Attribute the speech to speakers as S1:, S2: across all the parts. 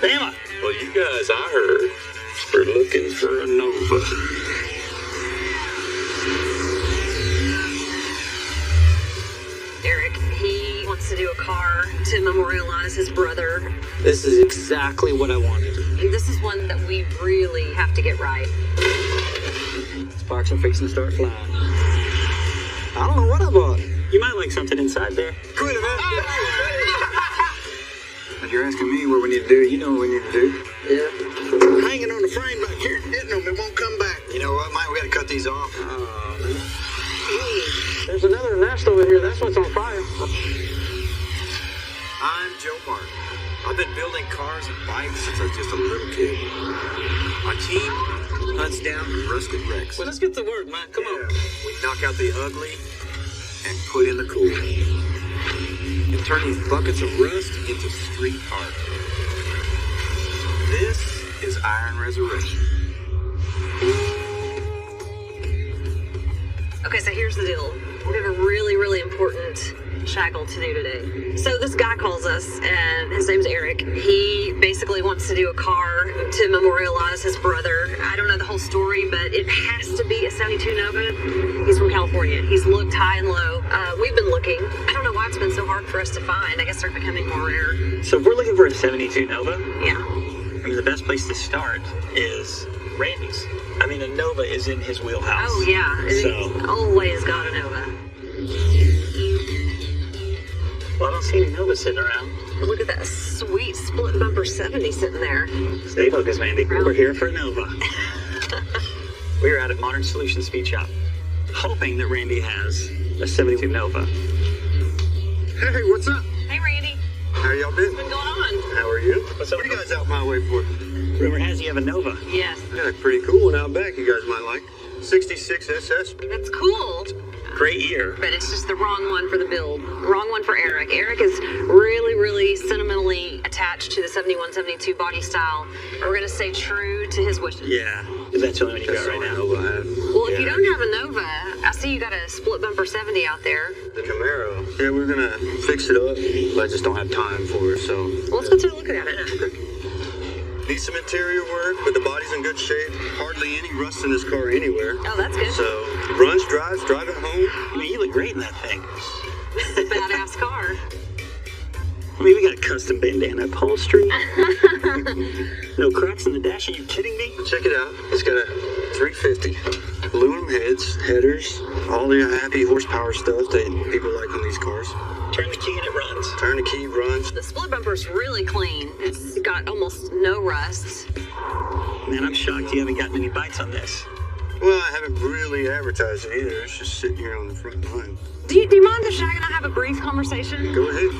S1: Bama.
S2: Well, you guys, I heard, are looking for a Nova.
S3: Eric, he wants to do a car to memorialize his brother.
S1: This is exactly what I wanted.
S3: This is one that we really have to get right.
S1: Sparks are fixing to start flying. I don't know what I bought. You might like something inside there.
S4: Quit it, man. If you're asking me what we need to do, you know what we need to do.
S1: Yeah.
S4: Hanging on the frame back here, hitting them, it won't come back. You know what, Mike? We gotta cut these off.
S1: There's another nest over here. That's what's on fire.
S4: I'm Joe Martin. I've been building cars and bikes since I was just a little kid. My team hunts down rusted wrecks.
S1: Well, let's get to work, man. Come on.
S4: We knock out the ugly and put in the cool. And turn these buckets of rust into street art. This is Iron Resurrection.
S3: Okay, so here's the deal. We have a really, really important shaggle to do today. So this guy calls us, and his name's Eric. He basically wants to do a car to memorialize his brother. I don't know the whole story, but it has to be a 72 Nova. He's from California. He's looked high and low. We've been looking. I don't know why it's been so hard for us to find. I guess they're becoming more rare.
S1: So if we're looking for a 72 Nova,
S3: Yeah.
S1: I mean, the best place to start is Randy's. I mean, a Nova is in his wheelhouse.
S3: Oh, yeah.
S1: So,
S3: He's always got a Nova.
S1: well, I don't see any Novas sitting around.
S3: Look at that sweet split bumper 70 sitting there.
S1: Stay focused, Mandy. We're here for a Nova. We're out at Modern Solutions Speed Shop, hoping that Randy has a 72 Nova.
S4: Hey, what's up?
S3: Hey, Randy.
S4: How y'all been?
S3: What's going on?
S4: How are you?
S1: What's up?
S4: What are you guys out my way for?
S1: Rumor has you have a Nova.
S3: Yes.
S4: I got a pretty cool one out back you guys might like. 66 SS.
S3: That's cool.
S1: Great year.
S3: But it's just the wrong one for the build. Wrong one for Eric. Eric is really, really sentimentally attached to the 71, 72 body style. We're going to stay true to his wishes.
S1: Yeah, that's the only one you got right now.
S4: Nova I have.
S3: Well, if you don't have a Nova, I see you got a split bumper 70 out there.
S4: The Camaro. Yeah, we're gonna fix it up, but I just don't have time for it, so.
S3: Well, let's go take a look at it.
S4: Need some interior work, but the body's in good shape. Hardly any rust in this car anywhere.
S3: Oh, that's good.
S4: So, runs, drives, drive it home.
S1: I mean, you look great in that thing.
S3: It's a badass car.
S1: I mean, we got custom bandana upholstery. No cracks in the dash. Are you kidding me?
S4: Check it out. It's got a 350. Aluminum heads, headers, all the happy horsepower stuff that people like on these cars.
S1: Turn the key and it runs.
S4: Turn the key, runs.
S3: The split bumper's really clean. It's got almost no rust.
S1: Man, I'm shocked you haven't gotten any bites on this.
S4: Well, I haven't really advertised it either. It's just sitting here on the front line.
S3: Do you mind if Shag and I have a brief conversation?
S4: Go ahead.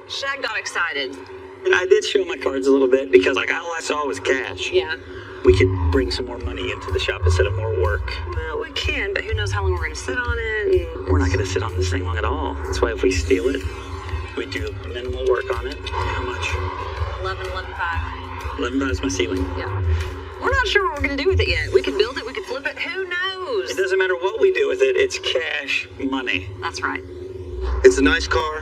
S3: Shag got excited.
S1: And I did show my cards a little bit because, like, all I saw was cash.
S3: Yeah.
S1: We could bring some more money into the shop instead of more work.
S3: Well, we can, but who knows how long we're going to sit on it. And...
S1: We're not going to sit on this thing long at all. That's why if we steal it, we do minimal work on it. How much?
S3: 11.5.
S1: 11 is my ceiling.
S3: Yeah. We're not sure what we're going to do with it yet. We could build it, we could flip it, who knows?
S1: It doesn't matter what we do with it. It's cash money.
S3: That's right.
S4: It's a nice car.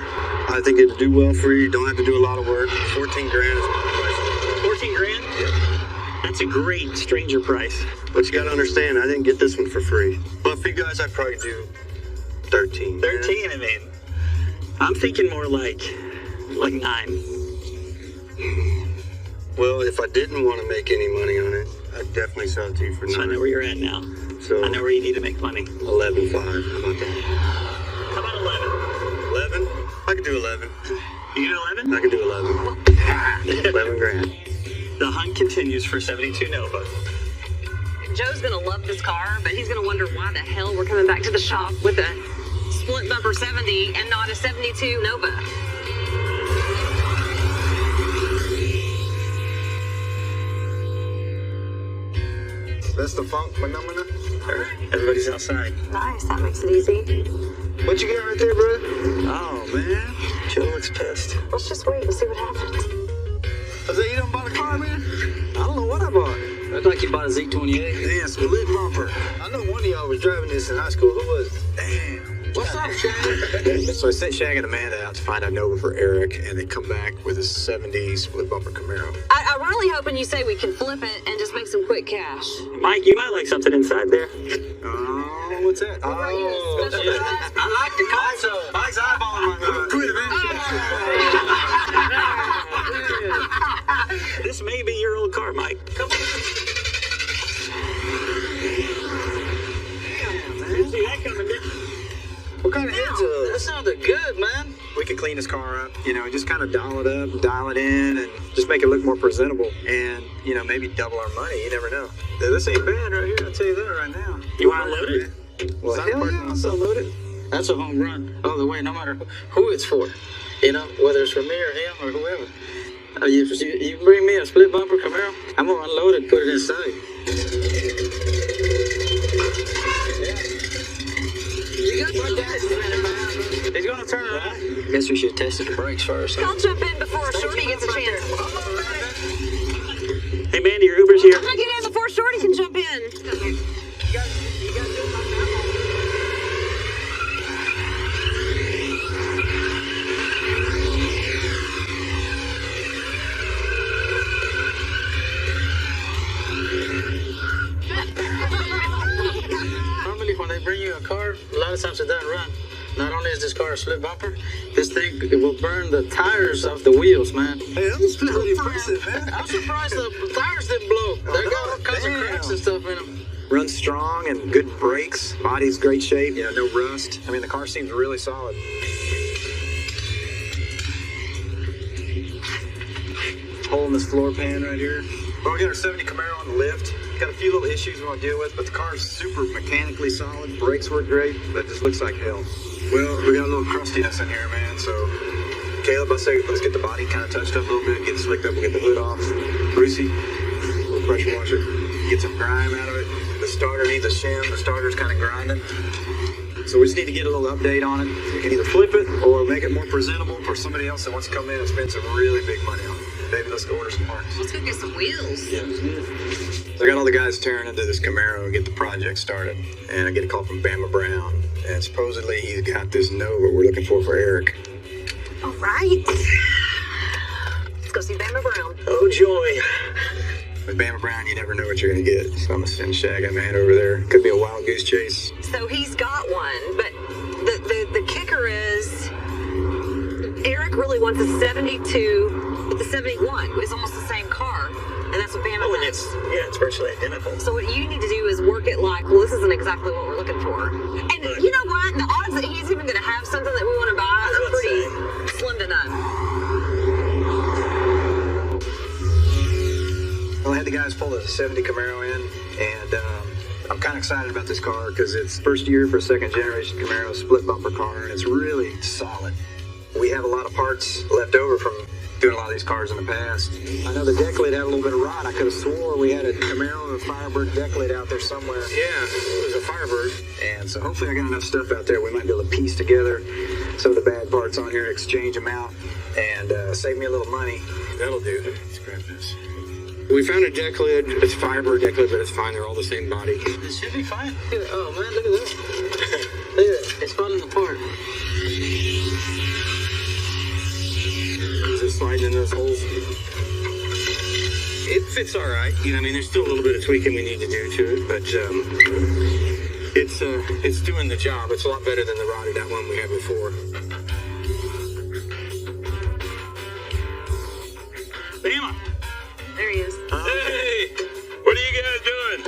S4: I think it'll do well for you. You don't have to do a lot of work. 14 grand is my price.
S1: 14 grand?
S4: Yeah.
S1: That's a great stranger price.
S4: But you gotta understand, I didn't get this one for free. But for you guys, I'd probably do 13.
S1: 13, I mean. I'm thinking more like 9.
S4: Well, if I didn't want to make any money on it, I'd definitely sell it to you for 9.
S1: So I know where you're at now.
S4: So
S1: I know where you need to make money.
S4: 11.5. How about that?
S1: How about 11?
S4: 11? I could do 11.
S1: You do 11?
S4: I could do 11. 11 grand.
S1: The hunt continues for 72 Nova.
S3: Joe's going to love this car, but he's going to wonder why the hell we're coming back to the shop with a split bumper 70 and not a 72 Nova.
S4: That's the funk phenomena.
S1: Everybody's outside.
S3: Nice, that makes it easy.
S4: What you got right there, bro?
S1: Oh, man. Joe looks pissed.
S3: Let's just wait and see what happens.
S4: I said, you done bought a car, man?
S1: I don't know what I bought. Looked like you bought a Z28.
S4: Damn, split bumper. I know one of y'all was driving this in high school. Who was it? Damn. What's up, Shag? So I sent Shag and Amanda out to find out Nova for Eric, and they come back with a 70 split bumper Camaro.
S3: I'm really hoping you say we can flip it and just make some quick cash.
S1: Mike, you might like something inside there.
S4: Oh, what's that? Oh,
S1: I like the console. Mike's eyeballing my This may be your old car, Mike. Come on. See that coming, didn't you?
S4: What kind of heads are
S5: That sounded good, man.
S4: We could clean his car up, just kind of dial it up, dial it in, and just make it look more presentable. And, maybe double our money. You never know. This ain't bad right here. I'll tell you that right now.
S1: You want to load it?
S4: Well, hell yeah, I'll still load it.
S5: That's a home run all the way, no matter who it's for. Whether it's for me or him or whoever. You bring me a split bumper Camaro, I'm gonna unload it and put it inside. He's gonna turn around. Guess we should have tested the brakes first.
S3: I'll jump in before Shorty gets a chance.
S1: Hey, Mandy, your Uber's here.
S3: I'm gonna get in before Shorty can jump in.
S5: Normally when they bring you a car, a lot of times it doesn't run. Not only is this car a split bumper, this thing it will burn the tires off the wheels, man.
S4: Hey, that was pretty impressive, man.
S5: I'm surprised the tires didn't blow. They got all kinds of cracks and stuff in them.
S4: Runs strong and good brakes. Body's great shape. No rust. I mean, the car seems really solid. Hole in this floor pan right here. Well, we got our 70 Camaro on the lift. Got a few little issues we want to deal with, but the car's super mechanically solid. Brakes work great, but it just looks like hell. Well, we got a little crustiness in here, man, so Caleb, I say let's get the body kind of touched up a little bit, get it slicked up, we'll get the hood off. Brucey, we'll pressure wash it, get some grime out of it. The starter needs a shim, the starter's kind of grinding. So we just need to get a little update on it. We can either flip it or make it more presentable for somebody else that wants to come in and spend some really big money on it. Baby, let's go order some parts.
S3: Let's go get some wheels.
S4: Yeah. So I got all the guys tearing into this Camaro and get the project started. And I get a call from Bama Brown. And supposedly he's got this Nova we're looking for Eric.
S3: All right. Let's go see Bama Brown.
S1: Oh, joy.
S4: With Bama Brown, you never know what you're going to get. So I'm going to send Shag and Man over there. Could be a wild goose chase.
S3: So he's got one, but the kicker is Eric really wants a 72 with the 71. It's almost the same car, and that's what Bama
S1: And
S3: has.
S1: it's virtually identical.
S3: So what you need to do is work it like, well, this isn't exactly what we're looking for. And you know what? The odds that he's even going to have something that we want to buy are pretty slim to none.
S4: Well, I had the guys pull the 70 Camaro in, and I'm kind of excited about this car because it's first year for a second generation Camaro split bumper car, and it's really solid. We have a lot of parts left over from doing a lot of these cars in the past. I know the deck lid had a little bit of rot. I could have swore we had a Camaro and a Firebird deck lid out there somewhere. Yeah, it was a Firebird. And so hopefully I got enough stuff out there. We might be able to piece together some of the bad parts on here, exchange them out, and save me a little money. That'll do. Let's grab this. We found a deck lid. It's Firebird deck lid, but it's fine. They're all the same body.
S5: It should be fine. Oh man, look at that. Look at that. It's falling apart.
S4: Is it sliding in those holes?
S6: It fits all right. There's still a little bit of tweaking we need to do to it, but it's doing the job. It's a lot better than the rotted out one we had before.
S1: Bama.
S3: There he is.
S2: Hey, what are you guys doing?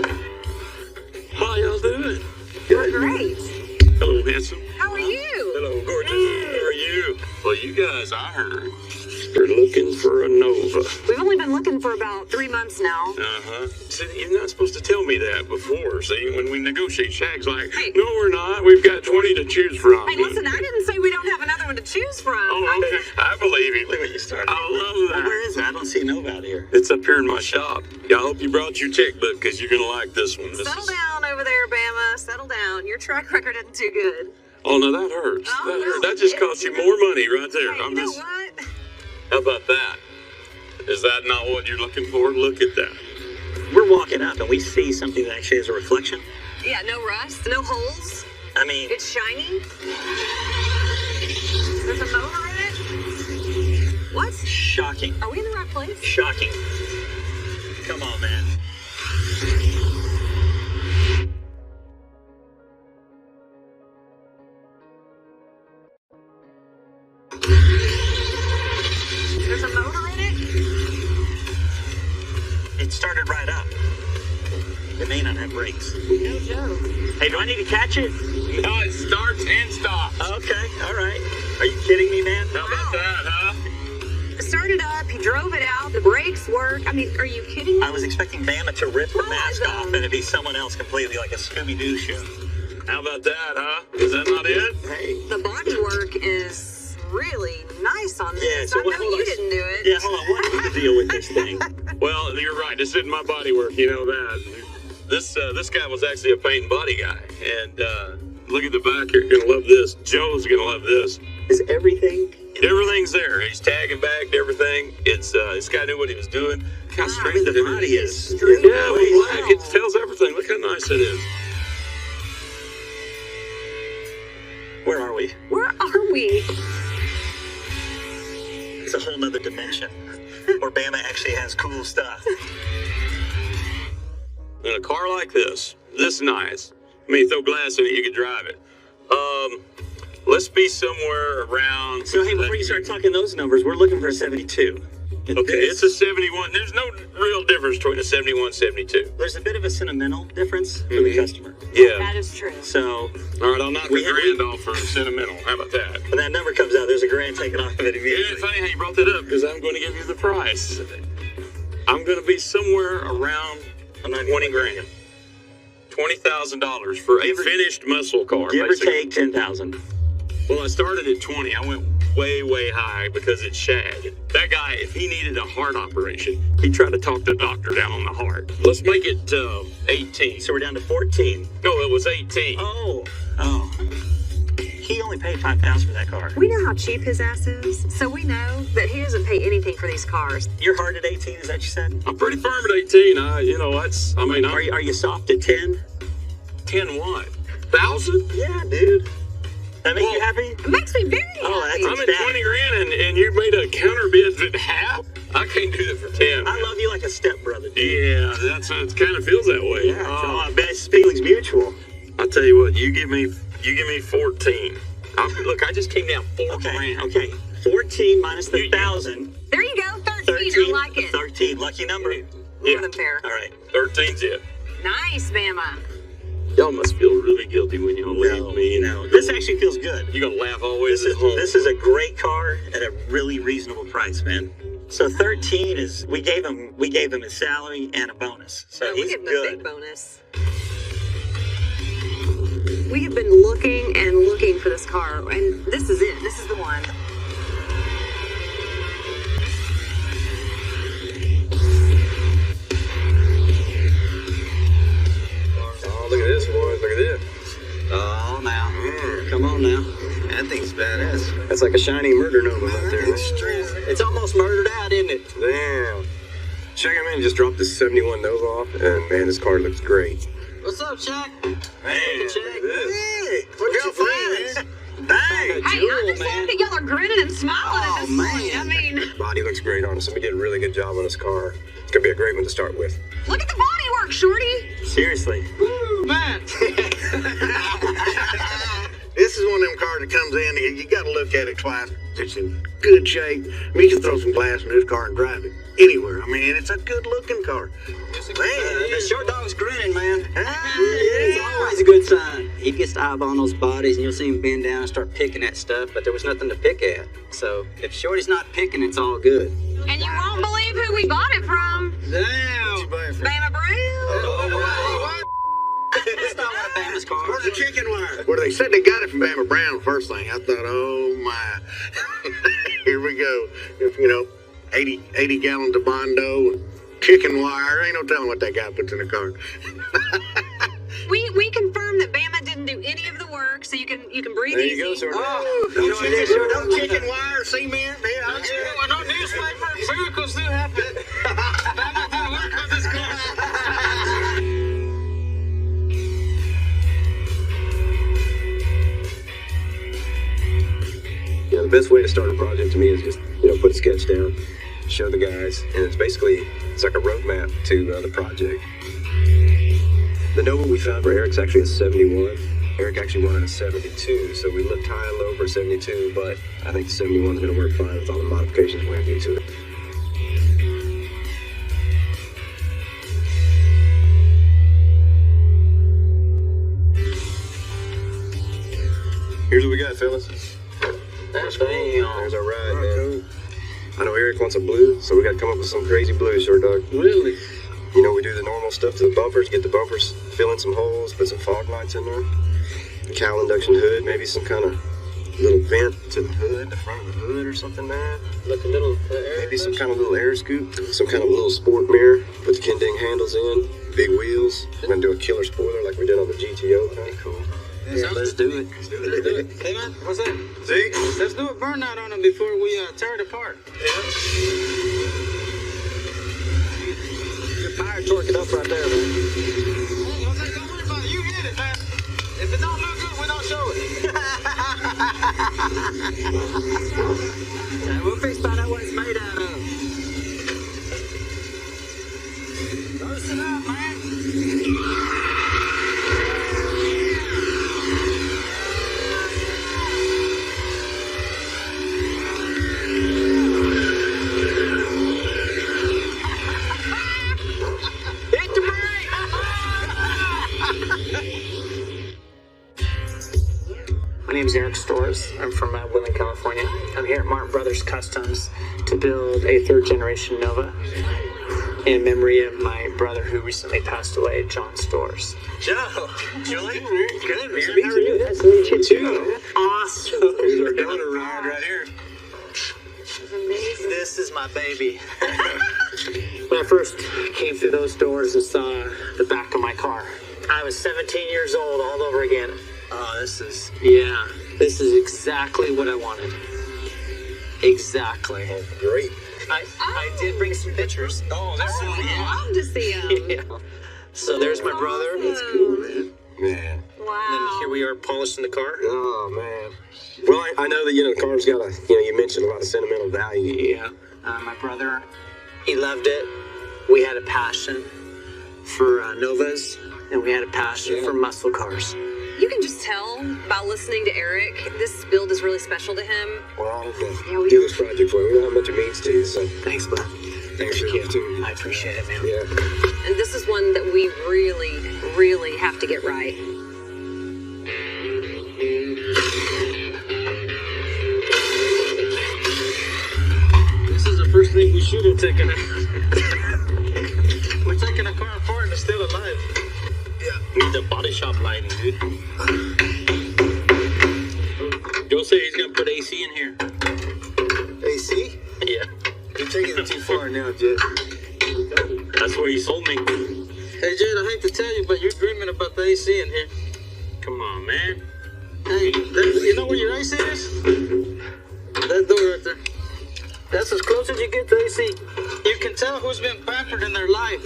S1: How y'all doing?
S3: We're great.
S2: Hello, handsome.
S3: How are you?
S2: Hello, gorgeous. How are you? Well, you guys, I heard, are looking for a Nova.
S3: We've only been looking for about 3 months now.
S2: Uh-huh. See, you're not supposed to tell me that before. See, when we negotiate, Shag's like,
S3: Hey.
S2: no, we're not. We've got 20 to choose from.
S3: Hey, listen, I didn't say we don't have another one to choose from.
S2: Oh, okay. I believe you. Look what you started. I love that.
S1: Where is it? I don't see Nova out here.
S2: It's up here in my shop. Yeah, I hope you brought your checkbook because you're going to like this one. This
S3: Settle
S2: is...
S3: down over there, Bama. Settle down. Your track record isn't too good.
S2: Oh, no, that hurts.
S3: Oh,
S2: that
S3: no,
S2: hurts. That just
S3: it
S2: cost you
S3: isn't.
S2: more money right there.
S3: Hey, you know what?
S2: How about that? Is that not what you're looking for? Look at that.
S1: We're walking up and we see something that actually has a reflection.
S3: Yeah, no rust, no holes.
S1: I mean,
S3: It's shiny. There's a motor in it. What?
S1: shocking.
S3: Are we in the right place?
S1: Shocking. Come on, man.
S3: There's a motor in it.
S1: It started right up. It may not have brakes.
S3: No joke.
S1: Hey, do I need to catch it?
S2: No, it starts and stops.
S1: Okay, all right. Are you kidding me, man?
S2: How about that, huh?
S3: Started up. He drove it out. The brakes work. I mean, are you kidding me?
S1: I was expecting Bama to rip the
S3: Well,
S1: mask
S3: I
S1: off
S3: don't-
S1: and it'd be someone else completely, like a Scooby-Doo show.
S2: How about that, huh? Is that not it?
S1: Hey.
S3: The body work is really nice on this.
S1: Yeah, so
S3: I know
S1: hold on.
S3: you didn't do it.
S1: Yeah, hold on. What is the deal with this thing?
S2: Well, you're right. This isn't my body work. You know that. This guy was actually a paint and body guy. And look at the back. You're gonna love this. Joe's gonna love this.
S1: Is everything?
S2: Everything's there. He's tagging back to everything. This guy knew what he was doing. Look how straight
S1: the
S2: the
S1: body is.
S3: Straight.
S2: Yeah,
S3: Wow.
S2: black. It tells everything. Look how nice it is.
S1: Where are we?
S3: Where are we?
S1: It's a whole nother dimension where Bama actually has cool stuff.
S2: In a car like this nice. I mean, throw glass in it, you could drive it. Let's be somewhere around.
S1: So, hey, before you start talking those numbers, we're looking for a 72. And
S2: Okay,
S1: this-
S2: it's a 71. There's no real difference between a 71 and 72.
S1: There's a bit of a sentimental difference for the customer.
S2: Yeah.
S3: That is true.
S1: So,
S2: All right, I'll knock
S1: We
S2: a
S1: have-
S2: grand off for sentimental. How about that?
S1: when that number comes out, there's a grand taken off of it
S2: Yeah,
S1: immediately.
S2: it's funny how you brought that up because I'm going to give you the price. I'm going to be somewhere around 20 grand. $20,000 for a finished muscle car.
S1: Give or
S2: basically.
S1: take 10,000.
S2: Well, I started at 20. I went way, way high because it's shag. That guy, if he needed a heart operation, he tried to talk the doctor down on the heart. Let's make it 18.
S1: So we're down to 14.
S2: No, it was 18.
S1: Oh. He only paid 5,000 for that car.
S3: We know how cheap his ass is, so we know that he doesn't pay anything for these cars.
S1: You're hard at 18, is that what you said?
S2: I'm pretty firm at 18. I'm
S1: Are you soft at 10?
S2: 10 what? 1,000?
S1: Yeah, dude. That make
S2: Well,
S1: you happy?
S3: It makes me very happy.
S1: Oh, that's
S2: I'm at
S1: ecstatic.
S2: 20 grand and you made a counter bid at half? I can't do that for 10.
S1: I love you like a stepbrother, dude.
S2: Yeah, it kind of feels that way.
S1: Yeah, I bet his feelings mutual.
S2: I'll tell you what, you give me 14. Look, I just came down 4 grand.
S1: Okay. 14 minus the 1,000.
S3: There you go, 13.
S1: 13.
S3: I like it.
S1: 13. Lucky number.
S3: More than fair.
S1: All right.
S2: 13's it.
S3: Nice, Bama.
S2: Y'all must feel really guilty when y'all leave me.
S1: No. This actually feels good.
S2: You're gonna laugh always
S1: This
S2: at home.
S1: is a great car at a really reasonable price, man. So 13 is we gave him his salary and a bonus. So
S3: We
S1: he's
S3: give him a
S1: good.
S3: big bonus. We have been looking and looking for this car, and this is it. This is the one.
S4: Oh, look at this, boys. Look at this.
S5: Oh, now. Come on now.
S4: That thing's badass. That's like a shiny murder nova out there.
S5: It's almost murdered out, isn't it?
S7: Damn. Check him in. Just dropped this 71 Nova off, and man, this car looks great.
S5: What's up, Shaq?
S2: Man,
S5: Shaq.
S4: Hey, what you think?
S3: Hey, I
S5: Jewel,
S3: just
S5: man.
S3: love that y'all are grinning and smiling at this
S5: man.
S3: point. I mean,
S7: Body looks great on us, and we did a really good job on this car. It's gonna be a great one to start with.
S3: look at the body work, Shorty.
S1: Seriously.
S5: Man.
S8: This is one of them cars that comes in, you got to look at it twice. It's in good shape. I mean, you can throw some glass in this car and drive it anywhere. I mean, it's a good-looking car.
S5: The short dog's grinning, man.
S8: Ah,
S5: It's always a good sign. He gets to eyeball those bodies, and you'll see him bend down and start picking at stuff, but there was nothing to pick at. So if Shorty's not picking, it's all good.
S3: And you won't believe who we bought it from.
S5: Damn.
S3: Bama Brown.
S5: That's not one of Bama's cars.
S8: Where's the chicken wire? Well, they said they got it from Bama Brown first thing. I thought, oh, my. Here we go. If, 80 gallons of Bondo and chicken wire. Ain't no telling what that guy puts in the car.
S3: We confirmed that Bama didn't do any of the work, so you can breathe
S7: There
S3: easy.
S7: you go, sir.
S5: You know what it is, Short
S8: No
S5: Dog?
S8: chicken wire, cement. Yeah, I get it.
S5: No newspaper. Miracles do happen. Bama did work on this car.
S7: best way to start a project to me is just, put a sketch down, show the guys, and it's like a roadmap to the project. The Nova we found for Eric's actually a 71. Eric actually wanted a 72, so we looked high and low for a 72, but I think the 71 is going to work fine with all the modifications we're going to do to it. Here's what we got, fellas.
S5: That's me.
S7: There's our ride, man. I know Eric wants a blue, so we got to come up with some crazy blue, Short Dog.
S5: Really?
S7: We do the normal stuff to the bumpers, get the bumpers, fill in some holes, put some fog lights in there, a cowl induction hood, maybe some kind of little vent to the hood, the front of the hood or something, man.
S5: Like a little
S7: Maybe some kind of little air scoop, some kind of little sport mirror, put the Kending handles in, big wheels. We're going to do a killer spoiler like we did on the GTO. Kind of cool.
S5: Yeah, let's do it. Let's do it. Hey, man, what's that?
S7: See?
S5: Let's do a burnout on them before we tear it apart.
S7: Yeah.
S5: Fire torque it up right there, man. Hey, Jose, don't worry about it. You hit it, man. If it don't look good, we don't show it. We'll find out what it's made out of. Loosen up, man.
S9: My name is Eric Stores. I'm from Woodland, California. I'm here at Martin Brothers Customs to build a third-generation Nova in memory of my brother who recently passed away, John Stores.
S1: Joe, Julie, good, man.
S9: Nice to meet you. Nice to meet you, too.
S1: Awesome.
S7: Here's our donor ride right here.
S9: This is my baby. When I first came through those doors and saw the back of my car, I was 17 years old all over again. Oh, this is exactly what I wanted. Exactly.
S7: Oh, great.
S9: I did bring some pictures.
S7: Oh, that's
S3: I'd love to see him.
S9: Yeah. So there's my brother.
S7: That's cool, man. Man.
S3: Wow.
S9: And here we are polishing the car.
S7: Oh, man. Well, I know that, the car's got you mentioned a lot of sentimental value.
S9: Yeah. My brother, he loved it. We had a passion for Novas, and we had a passion for muscle cars.
S3: You can just tell by listening to Eric, this build is really special to him.
S7: We're honored to do this project for you. We know how much it means to you, so
S9: Thanks, bud.
S7: thanks for the opportunity.
S9: I appreciate it, man.
S7: Yeah.
S3: And this is one that we really, really have to get right.
S5: This is the first thing we should have taken out. We're taking a car apart and it's still alive.
S7: Yeah.
S2: Need the body shop lighting, dude. Joe said he's gonna put AC in here.
S7: AC?
S2: Yeah.
S7: You're taking it too far now, Jet.
S2: That's what he sold me.
S5: Hey, Jed, I hate to tell you, but you're dreaming about the AC in here.
S2: Come on, man.
S5: Hey, you know where your AC is? That door right there. That's as close as you get to AC. You can tell who's been pampered in their life.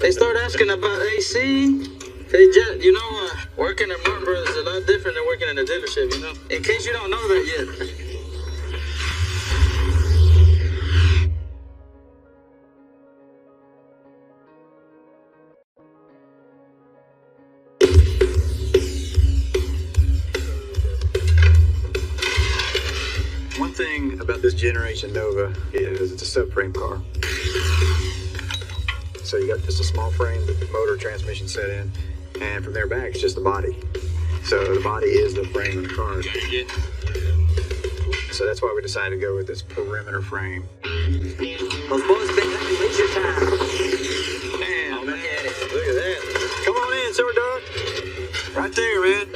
S5: They start asking about AC. Hey, Jet, working at Martin Brothers is a lot different than working in a dealership, In case you don't know that yet.
S4: One thing about this generation Nova is it's a subframe car. So you got just a small frame with the motor transmission set in, and from there back it's just the body. So the body is the frame of the car. So that's why we decided to go with this perimeter frame.
S9: Those boys been having leisure time.
S4: Man,
S9: Look at it.
S7: Look at that. Come on in, Short Dog. Right there, man.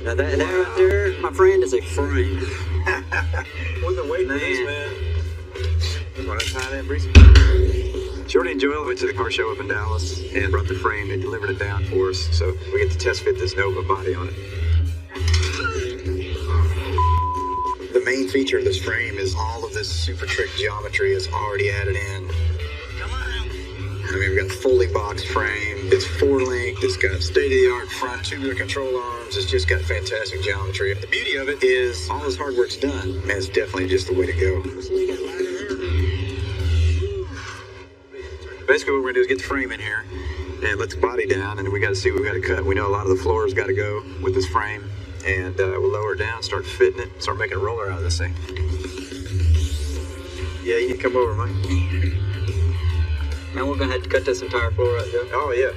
S9: Now that right there, my friend, is a frame.
S4: We've been waiting for this, man. You want to tie that, Breezy? Shorty and Joel went to the car show up in Dallas and brought the frame. They delivered it down for us, so we get to test fit this Nova body on it. The main feature of this frame is all of this super trick geometry is already added in.
S5: Come on.
S4: I mean, we've got a fully boxed frame. It's 4-linked. It's got state-of-the-art front tubular control arms. It's just got fantastic geometry. The beauty of it is all this hard work's done. Man, it's definitely just the way to go. Basically, what we're gonna do is get the frame in here and let the body down, and then we got to see what we got to cut. We know a lot of the floors got to go with this frame, and we'll lower it down, start fitting it, start making a roller out of this thing. Yeah, you need to come over, Mike.
S1: Man, we're gonna have to cut this entire floor out, Joe.
S4: Oh yeah.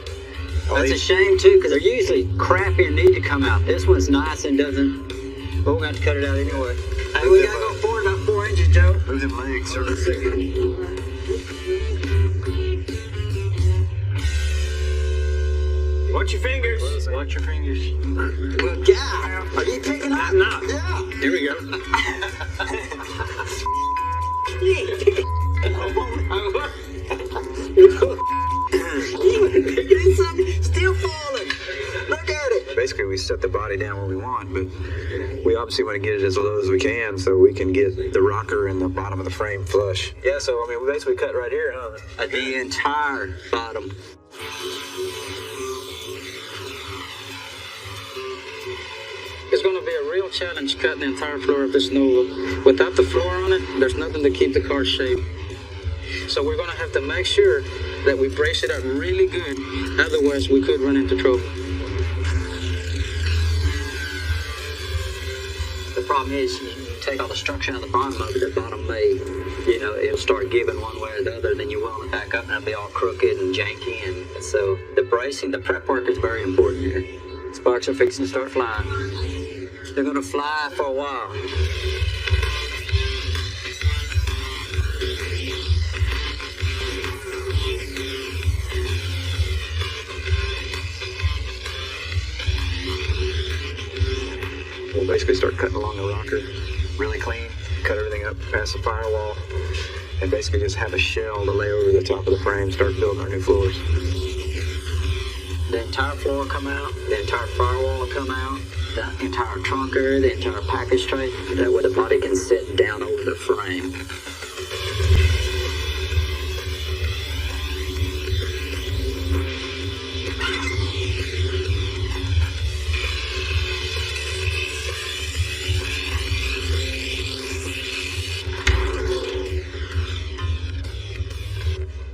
S1: That's a shame too, because they're usually crappy and need to come out. This one's nice and doesn't, but we're gonna have to cut it out anyway. Hey, we gotta go forward about 4 inches, Joe.
S4: Move them legs, sir.
S1: Watch your fingers.
S4: Watch your fingers.
S1: Well, yeah. Are you picking up?
S4: No.
S1: Yeah.
S4: Here we go.
S1: Still falling. Look at it.
S4: Basically, we set the body down where we want, but we obviously want to get it as low as we can so we can get the rocker and the bottom of the frame flush. Yeah, so I mean, we basically cut right here, huh?
S1: The entire bottom.
S5: It's going to be a real challenge cutting the entire floor of this Nova. Without the floor on it, there's nothing to keep the car shape. So we're going to have to make sure that we brace it up really good. Otherwise, we could run into trouble.
S1: The problem is, you take all the structure out of the bottom of it, the bottom may, it'll start giving one way or the other, then you weld it back up and it'll be all crooked and janky. And so the bracing, the prep work is very important here. Sparks are fixing to start flying. They're going to fly for a while.
S4: We'll basically start cutting along the rocker really clean, cut everything up past the firewall, and basically just have a shell to lay over the top of the frame, start building our new floors.
S1: The entire floor will come out, the entire firewall will come out, the entire trunker, the entire package tray. That way the body can sit down over the frame.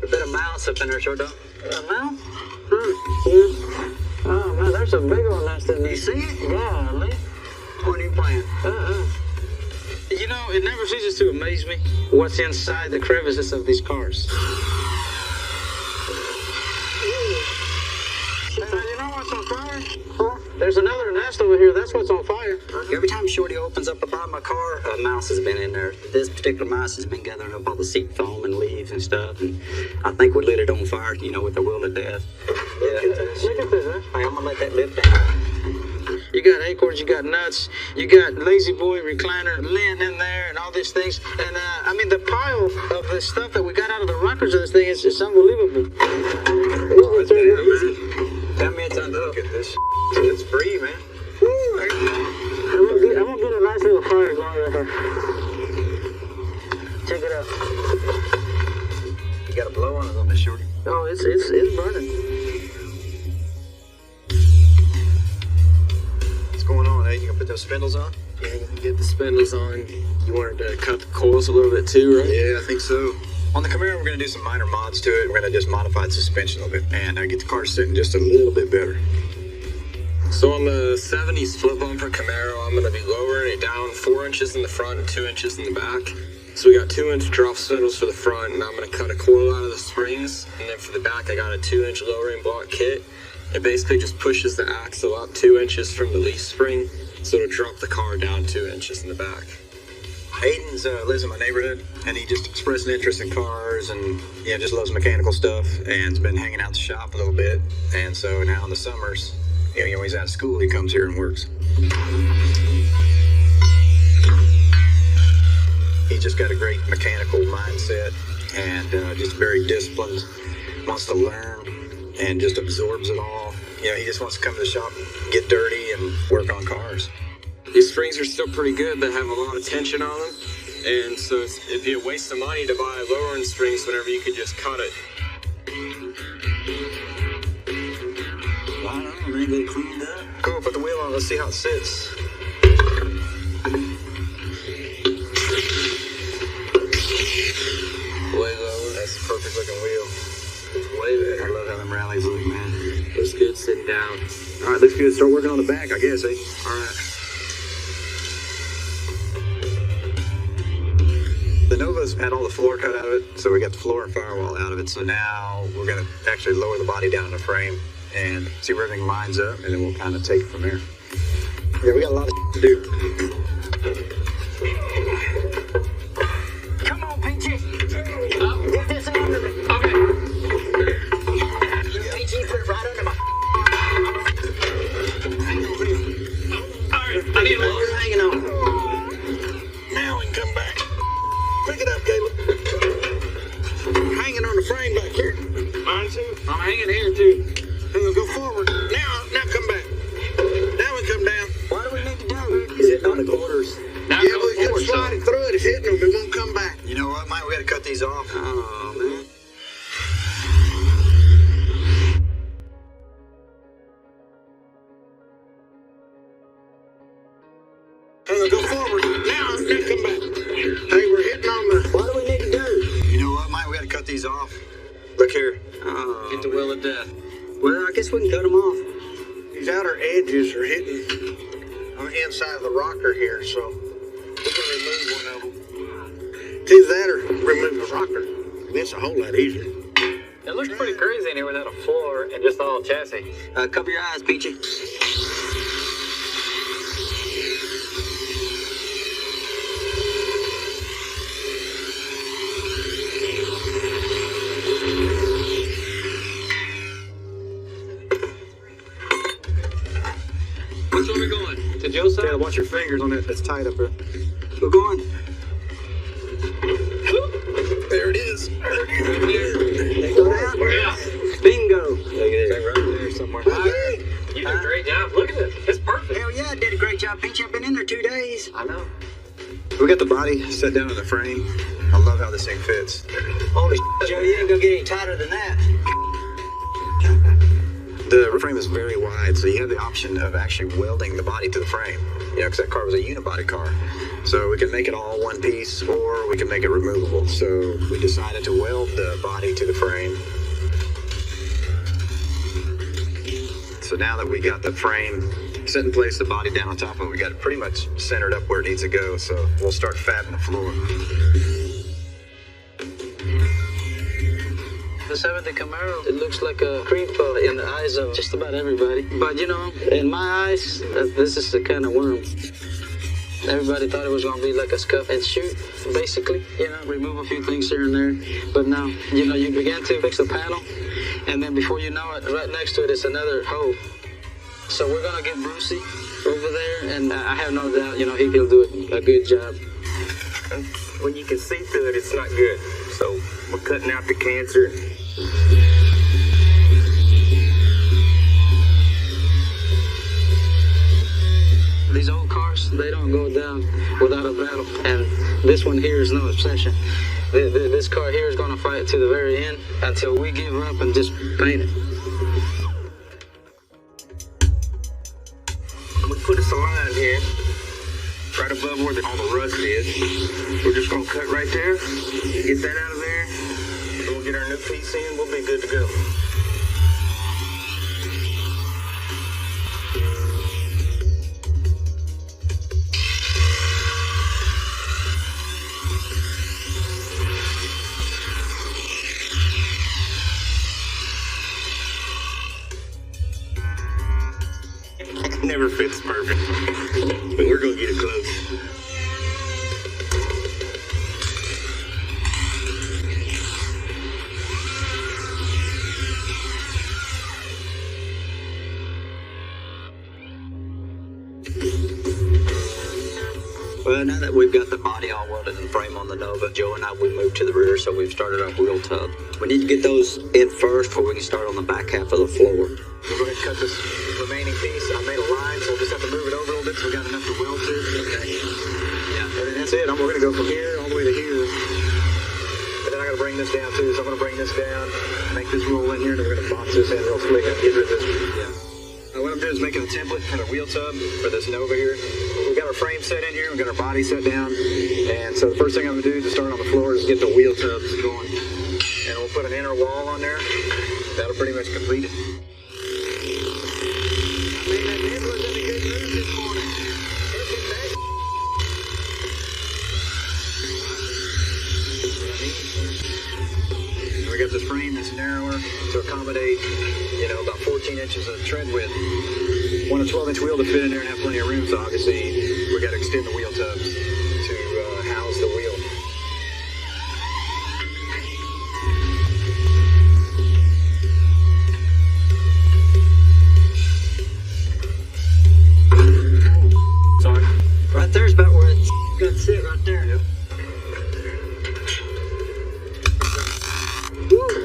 S1: A bit of mouse up in there, sure don't. A mouse? Yeah. Oh man, there's a big one next to it. You see it? Yeah, Lee. What are you playing?
S5: You know, it never ceases to amaze me what's inside the crevices of these cars. You know what's on fire? Huh? There's another nest over here. That's what's on fire.
S1: Every time Shorty opens up the bottom of a car, a mouse has been in there. This particular mouse has been gathering up all the seat foam and leaves and stuff. And I think we lit it on fire, with the will of death.
S5: Yeah. Look at this, huh?
S1: Hey, I'm gonna let that lip down.
S5: You got acorns, you got nuts, you got lazy boy recliner laying in there and all these things. And I mean, the pile of the stuff that we got out of the rockers of this thing is just unbelievable.
S4: It's easy. Tell me it's look at this. It's free, man.
S5: I'm gonna get a nice little fire going right here. Check it out.
S4: You got a blow on it on this, Shorty.
S5: Oh, it's burning.
S4: What's going on, eh? You gonna put those spindles on?
S6: Yeah, you can get the spindles on. You wanted to cut the coils a little bit too, right?
S4: Yeah, I think so. On the Camaro, we're going to do some minor mods to it. We're going to just modify the suspension a little bit and get the car sitting just a little bit better.
S6: So on the 70s flip bumper Camaro, I'm going to be lowering it down 4 inches in the front and 2 inches in the back. So we got 2-inch drop spindles for the front, and I'm going to cut a coil out of the springs. And then for the back, I got a 2-inch lowering block kit. It basically just pushes the axle up 2 inches from the leaf spring, so it'll drop the car down 2 inches in the back.
S4: Hayden's lives in my neighborhood, and he just expressed an interest in cars and just loves mechanical stuff, and has been hanging out the shop a little bit. And so now in the summers, when he's out of school, he comes here and works. He's just got a great mechanical mindset and just very disciplined, wants to learn and just absorbs it all. He just wants to come to the shop, get dirty, and work on cars.
S6: These springs are still pretty good, but have a lot of tension on them. And so it'd be a waste of money to buy lowering springs whenever you could just cut it.
S4: been cleaned up. Cool, put the wheel on. Let's see how it sits.
S6: Way lower. That's a perfect looking wheel.
S4: It's way better. I love how them rallies look, man.
S6: Looks good sitting down.
S4: All right, looks good. Start working on the back, I guess, eh?
S6: All right.
S4: The Nova's had all the floor cut out of it, so we got the floor and firewall out of it. So now we're going to actually lower the body down in the frame and see where everything lines up, and then we'll kind of take it from there. Yeah, we got a lot of to do.
S9: Come on, Peachy. Get this under me.
S2: Okay.
S9: Peachy, put it right under my.
S2: All right. I need a little.
S9: You're hanging on.
S8: Now we can come back. Pick it up, Caleb. Hanging on the frame back here.
S2: Mine too. I'm hanging here too.
S8: And we'll go forward. Now come back. Now we come down.
S9: What do we need to do?
S4: He's hitting on the quarters.
S2: Now
S8: Yeah,
S2: go
S8: we can
S2: forward,
S8: slide it through it. It's hitting them. It won't come back.
S4: You know what, Mike? We got to cut these off.
S9: Oh, man.
S8: And we'll go forward. Now come back. Hey, we're hitting on the.
S9: What do we need to do?
S4: You know what, Mike? We got to cut these off. Look here.
S9: Oh,
S6: Get the wheel of death.
S9: well, I guess we can cut them off.
S8: These outer edges are hitting on the inside of the rocker here, so we can remove one of them. It's either that or remove the rocker. It's a whole lot easier.
S5: It looks pretty crazy in here without a floor and just all chassis.
S9: Cover your eyes, Peachy.
S2: Which way are we going? To Joe's side?
S4: Yeah, watch your fingers on that. That's tight up there.
S9: We're going.
S8: There it is.
S9: They go down.
S2: Yeah.
S9: Bingo.
S4: Look at it. Right there somewhere.
S2: You did a great job. Look at this. It's perfect.
S9: Hell yeah, I did a great job, Peachy. I've been in there 2 days.
S2: I know.
S4: We got the body set down in the frame. I love how this thing fits.
S9: Holy shit, Joe, you ain't gonna get any tighter than that.
S4: The frame is very wide, so you have the option of actually welding the body to the frame. You know, because that car was a unibody car. So we can make it all one piece, or we can make it removable. So we decided to weld the body to the frame. So now that we got the frame set in place, the body down on top of it, we got it pretty much centered up where it needs to go. So we'll start fabbing the floor.
S9: The 70 Camaro, it looks like a cream puff in the eyes of just about everybody. But you know, in my eyes, this is the kind of worm. Everybody thought it was gonna be like a scuff and shoot, basically, you know, remove a few things here and there. But no, you know, you begin to fix the panel, and then before you know it, right next to it is another hole. So we're gonna get Brucey over there, and I have no doubt, you know, he'll do a good job.
S6: When you can see through it, it's not good. So we're cutting out the cancer.
S9: These old cars, they don't go down without a battle, and this one here is no exception. This car here is going to fight to the very end until we give up and just paint it.
S6: We put us a line here, right above where all the rust is. We're just gonna cut right there, get that out of there, and we'll get our new piece in, we'll be good to go. Never fits perfect, but we're gonna get it close.
S1: Well, now that we've got the body all welded and frame on the Nova, Joe and I, we moved to the rear, so we've started our wheel tub. We need to get those in first before we can start on the back half of the floor.
S4: We'll go ahead and cut this remaining piece. I made a line, so we'll just have to move it over a little bit so we got enough to weld to.
S1: Okay. Yeah.
S4: And that's it. We're going to go from here all the way to here. But then I got to bring this down too, so I'm going to bring this down, make this roll in here, and then we're going to box this in real slick and get rid of this.
S1: Yeah.
S4: What I'm doing is making a template for the wheel tub for this Nova here. We've got our frame set in here, we've got our body set down, and so the first thing I'm gonna do to start on the floor is get the wheel tubs going. And we'll put an inner wall on there. That'll pretty much complete it.
S5: That nibbler's in a good mood this morning.
S4: And we got this frame that's narrower to accommodate, about 14 inches of tread width. Want a 12-inch wheel to fit in there and have plenty of room, so obviously we got to extend the wheel tubs to house the wheel.
S1: Sorry. Right there's about where it's gonna sit right there.
S4: Yep.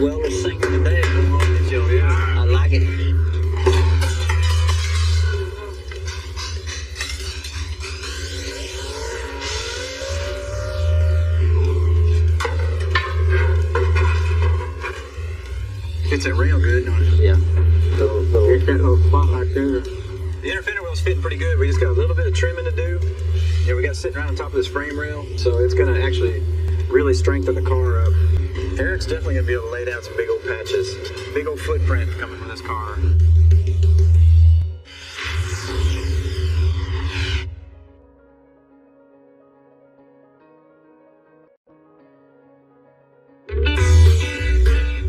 S1: Well, we're singing today. I like it.
S4: Fits that rail good, don't it?
S1: Yeah. There's that little spot right there.
S4: The inner fender wheel's fitting pretty good. We just got a little bit of trimming to do. We got sitting right on top of this frame rail, so it's gonna actually really strengthen the car up. Eric's definitely gonna be able to lay down some big old patches, big old footprint coming from this car.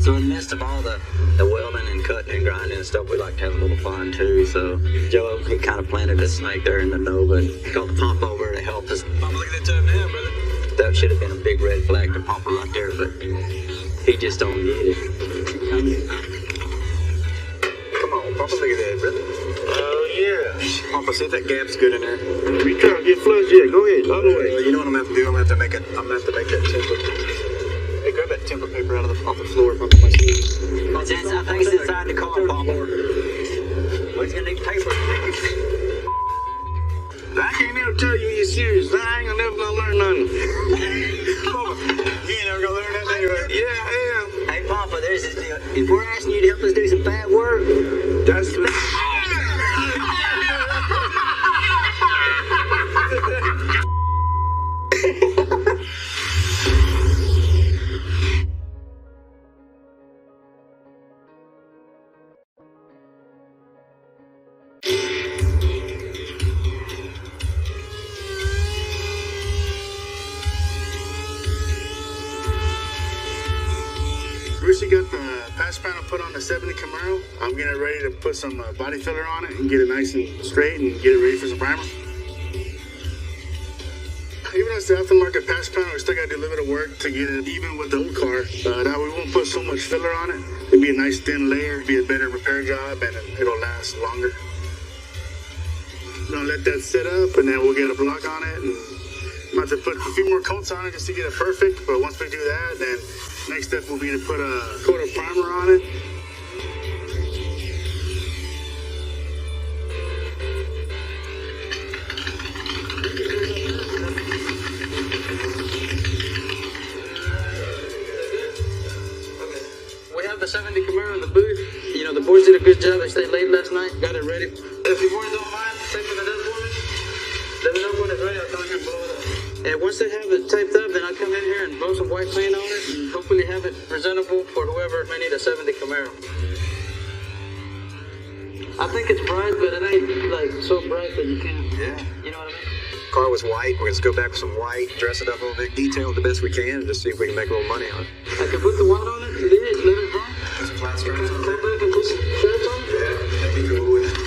S1: So in the midst of all the welding and cutting and grinding and stuff, we like to have a little fun too. So Joe, he kind of planted a snake there in the Nova and called the pump over to help us.
S4: Mama, look at that tub now, brother.
S1: That should have been a big red flag to Papa right there, but he just don't get it.
S4: Come on, Papa, look at that, brother.
S8: Oh, yeah.
S4: Papa, see if that gap's good in there.
S8: We trying to get flush yet. Go ahead, all the way.
S4: Well, you know what I'm gonna have to do? I'm gonna have to make that template. Hey, grab that template paper off the floor from my sleeve.
S1: I think it's inside the car, Papa. Well, he's gonna need paper.
S8: I can't never tell you you're serious. I ain't never gonna learn nothing.
S4: You ain't never gonna learn that anyway.
S8: Yeah, I am.
S1: Hey, Papa, there's this deal. If we're asking you to help us do some fat work,
S8: That's Brucey got the patch panel put on the 70 Camaro. I'm getting ready to put some body filler on it and get it nice and straight and get it ready for some primer. Even as the aftermarket patch panel, we still got to do a little bit of work to get it even with the old car. That way we won't put so much filler on it. It'll be a nice thin layer, be a better repair job, and it'll last longer. Gonna let that sit up, and then we'll get a block on it. And I'm about to put a few more coats on it just to get it perfect. But once we do that, then next step will be to put a coat of primer on it.
S5: We have the 70 Camaro in the booth. The boys did a good job. They stayed late last night, got it ready. If you boys don't mind taping it up for me, let me know when it's ready. I'll come here and blow it up. And once they have it taped up, then I'll come in here and blow some white paint on it and hopefully have it presentable for whoever may need a 70 Camaro. I think it's bright, but it ain't like so bright that you can't.
S4: Yeah.
S5: You know what I mean?
S4: Car was white. We're gonna go back with some white, dress it up a little bit, detail it the best we can, and just see if we can make a little money on it.
S5: I can put the white on it, let it dry.
S4: Put some flat stripes on
S5: Come
S4: it.
S5: back and put some straps on it.
S4: Yeah, that'd be cool. Wouldn't it?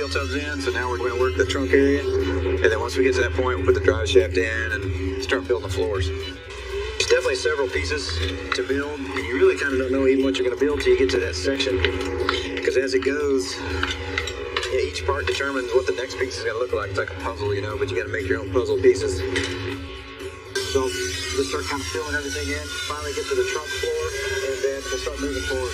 S4: Tubs in, so now we're going to work the trunk area, and then once we get to that point, we'll put the drive shaft in and start building the floors. There's definitely several pieces to build, and you really kind of don't know even what you're going to build till you get to that section, because as it goes, each part determines what the next piece is going to look like. It's like a puzzle, but you got to make your own puzzle pieces. So we'll start kind of filling everything in, finally get to the trunk floor, and then we'll start moving forward.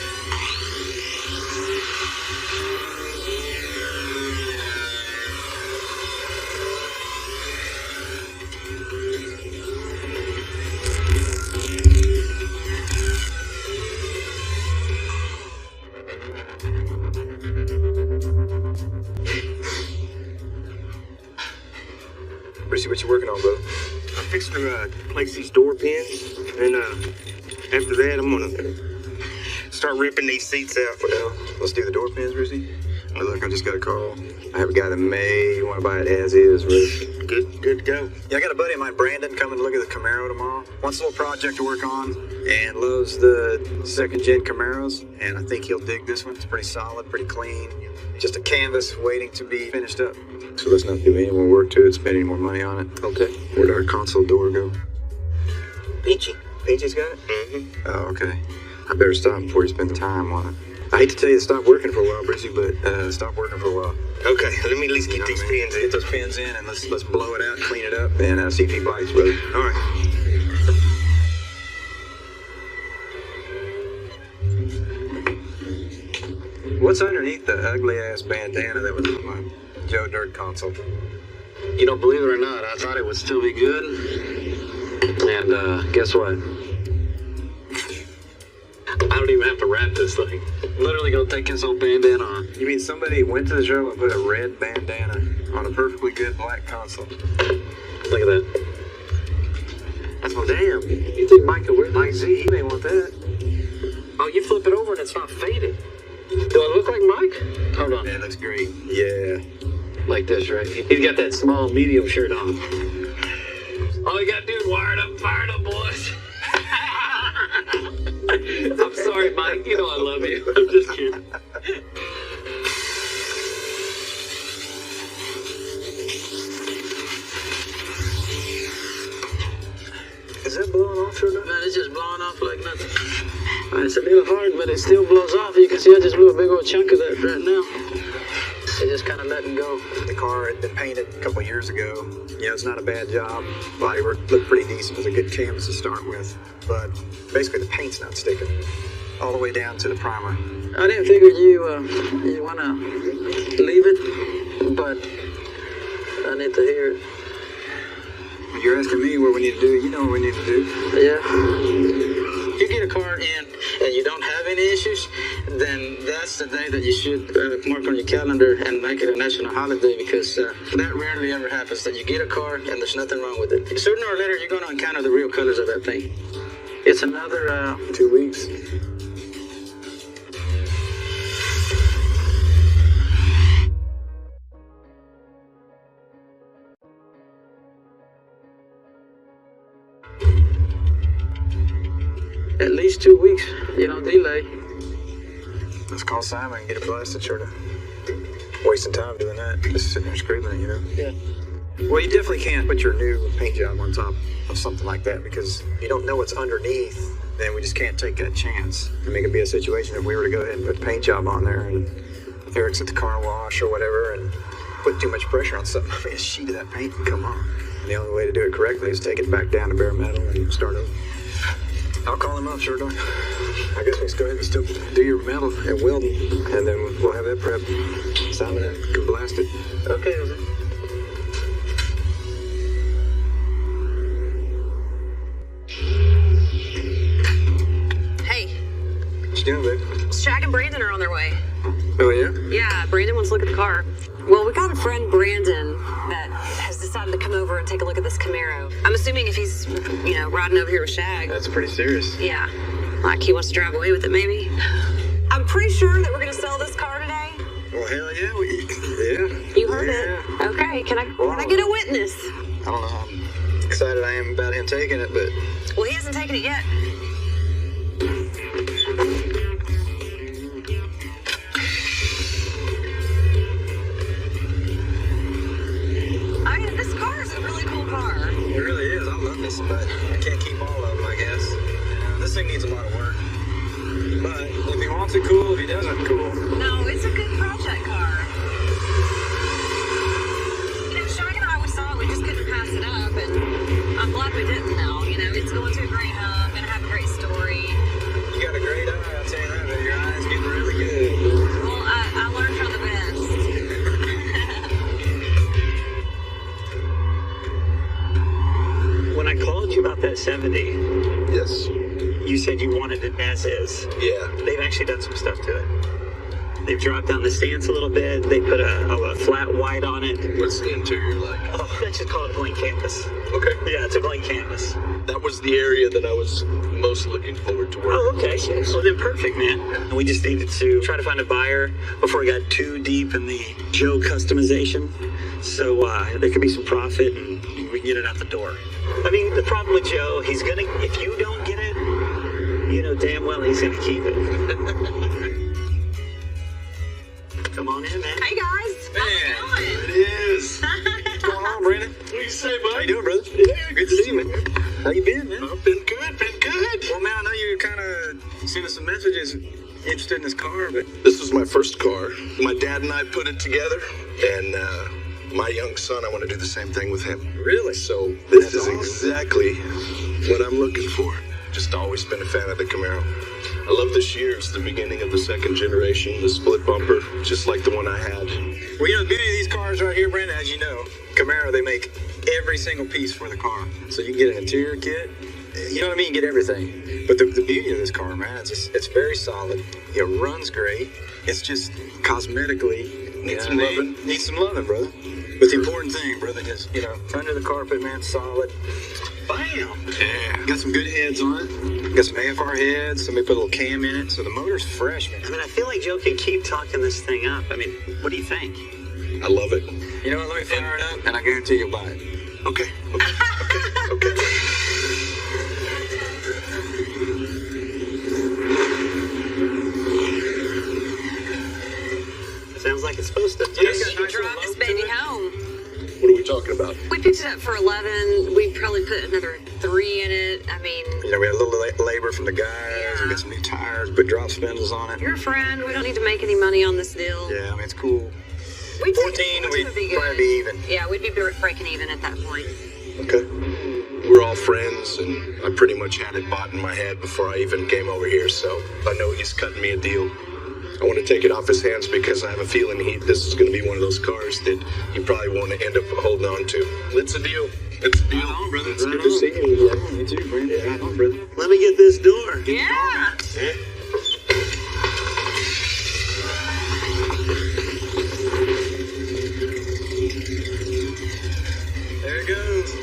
S7: Brucey, what you working on, bro?
S8: I'm fixing to place these door pins, and after that, I'm gonna start ripping these seats out.
S7: Well, let's do the door pins, Brucey. Oh, look, I just got a call. I have a guy that may want to buy it as is, Bruce.
S8: Good to go.
S4: Yeah, I got a buddy of mine, Brandon, coming to look at the Camaro tomorrow. Wants a little project to work on, and loves the second-gen Camaros, and I think he'll dig this one. It's pretty solid, pretty clean. Just a canvas waiting to be finished up.
S7: So let's not do any more work to it, spend any more money on it.
S4: Okay.
S7: Where'd our console door go?
S4: Peachy.
S7: Peachy's got it?
S8: Mm-hmm.
S7: Oh, okay. I better stop before you spend the time on it. I hate to tell you to stop working for a while, Brucey, but stop working for a while.
S8: Okay, let me at least get these pins in.
S4: Get those pins in, and let's blow it out, clean it up, and see if he bites, brother.
S8: All right.
S7: What's underneath the ugly-ass bandana that was on my Joe Dirt console?
S9: You know, believe it or not, I thought it would still be good. And guess what? I don't even have to wrap this thing. Literally gonna take this old bandana on.
S7: You mean somebody went to the show and put a red bandana on a perfectly good black console?
S9: Look at that. That's my damn. You think Mike could wear that? Mike Z, he may want that. Oh, you flip it over and it's not faded. Do I look like Mike? Hold on.
S7: That looks great. Yeah.
S9: Like this, right? He's got that small, medium shirt on. All you gotta do is wire it up, fire it up, boys. I'm sorry, Mike. You know I love you. I'm just kidding.
S4: Is that blowing off, sure?
S9: Man, it's just blowing off like nothing. It's a little hard, but it still blows off. You can see I just blew a big old chunk of that right now. It's just kind of letting go.
S4: The car had been painted a couple of years ago. You know, it's not a bad job. Body work looked pretty decent. It was a good canvas to start with. But basically the paint's not sticking. All the way down to the primer.
S9: I didn't figure you want to leave it, but I need to hear it.
S4: You're asking me what we need to do. You know what we need to do.
S9: Yeah.
S5: If you get a car in and you don't have any issues, then that's the day that you should mark on your calendar and make it a national holiday, because that rarely ever happens, that you get a car and there's nothing wrong with it. Sooner or later, you're going to encounter the real colors of that thing.
S9: It's another
S7: 2 weeks.
S9: at least 2 weeks, delay.
S4: Let's call Simon and get it blasted, sort of. Wasting time doing that. Just sitting there screaming,
S9: Yeah.
S4: Well, you definitely can't put your new paint job on top of something like that, because you don't know what's underneath. Then we just can't take that chance. I mean, it could be a situation if we were to go ahead and put paint job on there and Eric's at the car wash or whatever and put too much pressure on something. I mean, a sheet of that paint can come off. And the only way to do it correctly is take it back down to bare metal and start over. I'll call him up, sure, Doc. I guess we just go ahead and still do your metal and welding, and then we'll have that prep. Simon can blast it.
S9: Okay, Jose.
S3: Hey,
S4: What you doing, babe?
S3: Shag and Brandon are on their way.
S4: Oh, yeah?
S3: Yeah, Brandon wants to look at the car. Well, we got a friend, Brandon, that has decided to come over and take a look at this Camaro. I'm assuming if he's, riding over here with Shag.
S4: That's pretty serious.
S3: Yeah, like he wants to drive away with it, maybe. I'm pretty sure that we're going to sell this car today.
S4: Well, hell yeah. Yeah.
S3: You heard it. Okay, can I get a witness?
S4: I don't know how excited I am about him taking it, but...
S3: Well, he hasn't taken it yet. I mean, this car is a really cool car.
S4: It really is. I love this, but I can't keep all of them, I guess. This thing needs a lot of work. But if he wants it, cool. If he doesn't, cool.
S3: No, it's a good project car. Shag and I, we saw it, we just couldn't pass it up, and I'm glad we didn't now.
S10: 70.
S7: Yes.
S10: You said you wanted it as is.
S7: Yeah.
S10: They've actually done some stuff to it. They've dropped down the stance a little bit. They put a flat white on it.
S7: What's the interior like?
S10: Oh, let's just call it a blank canvas.
S7: Okay.
S10: Yeah, it's a blank canvas.
S7: That was the area that I was most looking forward to work.
S10: Oh, okay. Well, then perfect, man. And we just needed to try to find a buyer before we got too deep in the Joe customization. So there could be some profit and we can get it out the door. I mean, the problem with Joe, if you don't get it, you know damn well he's gonna keep it. Come on in, man.
S3: Hey guys. How's it going?
S4: It is. What's going on, Brandon?
S8: What do you say, bud?
S4: How you doing, brother? Yeah, good to see you, man. How you been, man?
S8: I've been good, been good.
S4: Well, man, I know you kind of sent us some messages interested in this car, but
S7: This was my first car. My dad and I put it together, and my young son, I want to do the same thing with him.
S4: really?
S7: So this
S4: That's
S7: is
S4: awesome.
S7: exactly what I'm looking for. Just always been a fan of the Camaro. I love this year. It's the beginning of the second generation, the split bumper, just like the one I had.
S4: Well, you know, the beauty of these cars right here, Brandon, as you know, Camaro, they make every single piece for the car. So you can get an interior kit, you know what I mean? You get everything. But the beauty of this car, man, it's very solid. It runs great. It's just cosmetically,
S7: Needs some loving.
S4: Needs some loving, brother. But the important thing, brother, is, you know, under the carpet, man, solid.
S10: Bam!
S4: Yeah. Got some good heads on it. Got some AFR heads. Somebody put a little cam in it. So the motor's fresh, man.
S10: I mean, I feel like Joe can keep talking this thing up. I mean, what do you think?
S7: I love it.
S4: You know what? Let me fire it up, and I guarantee you'll buy it.
S7: Okay. Okay.
S10: Sounds like it's supposed to.
S3: You should drive this baby home.
S7: What are we talking about?
S3: We picked it up for 11. We probably put another 3 in it. I mean,
S4: You know, we had a little labor from the guys. We got some new tires, put drop spindles on it.
S3: you're a friend. We don't need to make any money on this deal.
S4: Yeah, I mean, it's cool.
S3: We'd
S4: 14, we'd probably be even.
S3: Yeah, we'd be breaking even at that point.
S7: Okay. We're all friends, and I pretty much had it bought in my head before I even came over here, so I know he's cutting me a deal. I want to take it off his hands because I have a feeling this is going to be one of those cars that he probably won't end up holding on to. It's a deal. It's a deal.
S4: brother.
S7: It's good to see you.
S4: Yeah, you too, Brandon. Yeah. Right on, brother.
S10: Let me get this door.
S3: Yeah.
S4: There it goes.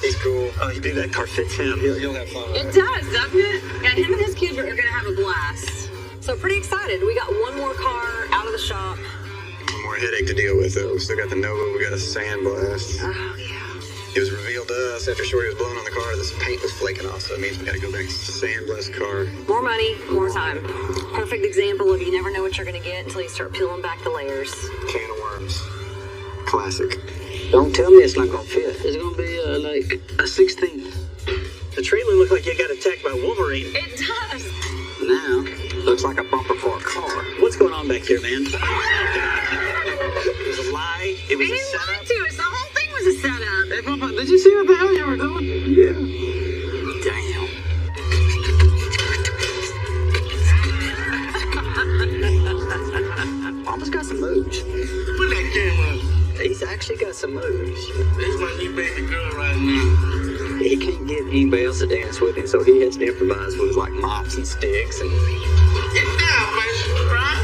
S4: He's cool.
S10: Oh, you think that car fits him?
S4: He'll have fun.
S3: It does, doesn't it? Yeah, him and his kids are going to have a blast. So pretty excited. We got one more car out of the shop.
S4: One more headache to deal with, though. We still got the Nova. We got a sandblast.
S3: Oh, yeah.
S4: It was revealed to us after Shorty was blowing on the car that some paint was flaking off, so it means we gotta go back to the sandblast car.
S3: More money, more time. Perfect example of you never know what you're going to get until you start peeling back the layers.
S4: Can of worms. Classic.
S1: Don't tell me it's not gonna fit. It's gonna be like a 16th.
S10: The trailer looked like you got attacked by Wolverine.
S3: It does.
S1: Now, looks like a bumper for a car.
S10: What's going on back here, man? It was a lie. It was
S3: He
S10: a
S3: didn't
S10: setup.
S3: lie to us. The whole thing was a setup.
S4: Hey, Papa, did you see what the hell you were doing?
S1: Yeah. Damn. Mama's got some moves.
S8: Put that camera up.
S1: He's actually got some moves.
S8: This my new baby girl right now.
S1: He can't get anybody else to dance with him, so he has to improvise with like mops and sticks and.
S8: Get down, baby. Right?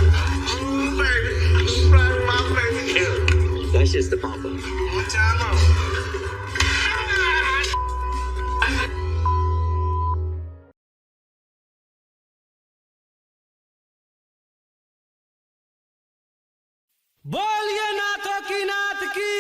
S8: Baby. Right, my baby girl.
S1: That's just the bumper.
S8: One time on.
S11: बोलिए नाथों की नाथ की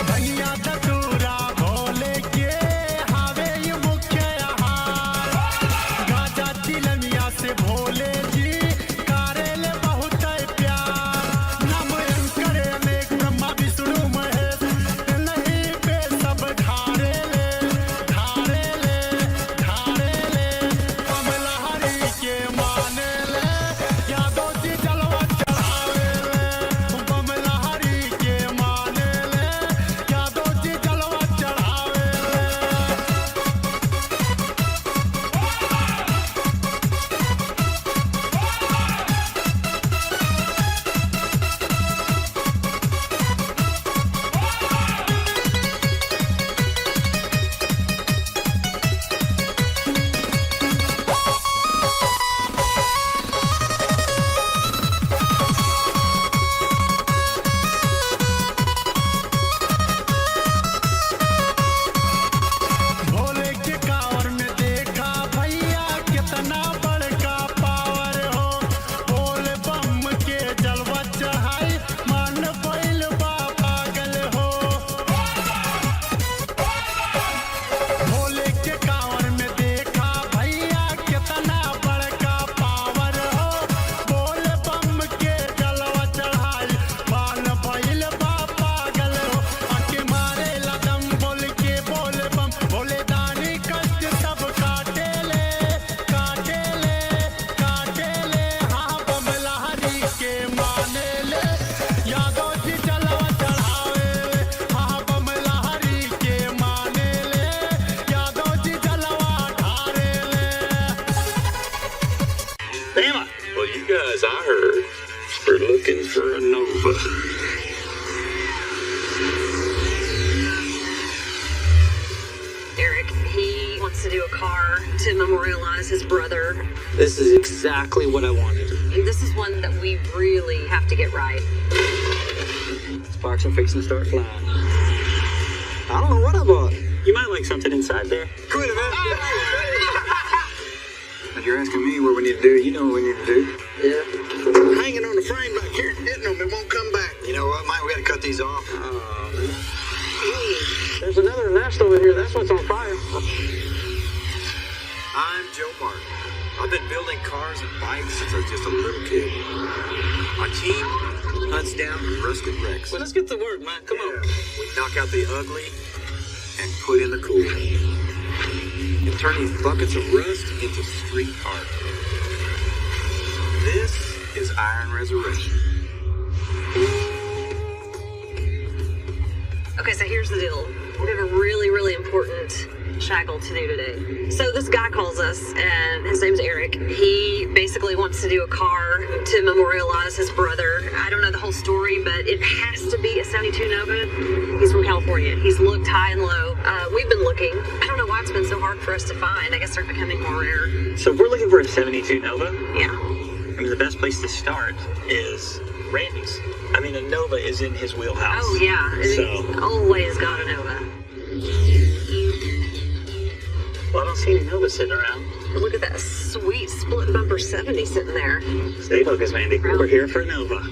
S11: भैया चतुरा भोले के हावे यु मुख्य
S3: wants to do a car to memorialize his brother.
S9: This is exactly what I wanted.
S3: And this is one that we really have to get right.
S10: Sparks are fixing to start flying.
S9: I don't know what I bought.
S10: You might like something inside there.
S4: Quit it, man. But you're asking me what we need to do. You know what we need to do.
S9: Yeah.
S8: Hanging on the frame back here, hitting them, it won't come back.
S4: You know what, Mike? We gotta cut these off.
S9: There's another nest over here. That's what's on fire.
S4: I'm Joe Martin. I've been building cars and bikes since I was just a little kid. My team hunts down rusted wrecks.
S5: Well, let's get to work, man. Come on.
S4: We knock out the ugly and put in the cool. And turn these buckets of rust into street art. This is Iron Resurrection.
S3: Okay, so here's the deal. We have a really, really important shaggle to do today. So this guy calls us, and his name's Eric. He basically wants to do a car to memorialize his brother. I don't know the whole story, but it has to be a 72 Nova. He's from California. He's looked high and low. We've been looking. I don't know why it's been so hard for us to find. I guess they're becoming more rare.
S10: So if we're looking for a 72 Nova,
S3: Yeah.
S10: I mean, the best place to start is Randy's. I mean, a Nova is in his wheelhouse.
S3: Oh, yeah.
S10: So,
S3: Always got a Nova.
S10: well, I don't see any Novas sitting around.
S3: Look at that sweet split bumper 70 sitting there.
S10: Stay focused, Mandy. We're here for a Nova.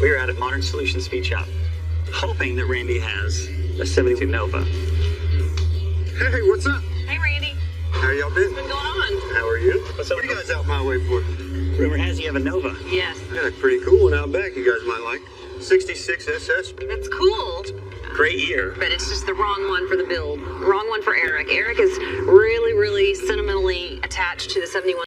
S10: We're out at Modern Solutions Speed Shop, hoping that Randy has a 72 Nova.
S8: Hey, what's up?
S3: Hey, Randy.
S8: How y'all been?
S3: What's going on?
S8: How are you?
S10: What's up?
S8: What are you guys out my way for?
S10: Rumor has you have a Nova.
S3: Yes.
S8: Got a pretty cool one out back you guys might like. 66 SS.
S3: That's cool.
S10: Great year.
S3: But it's just the wrong one for the build. Wrong one for Eric. Eric is really, really sentimentally attached to the 71.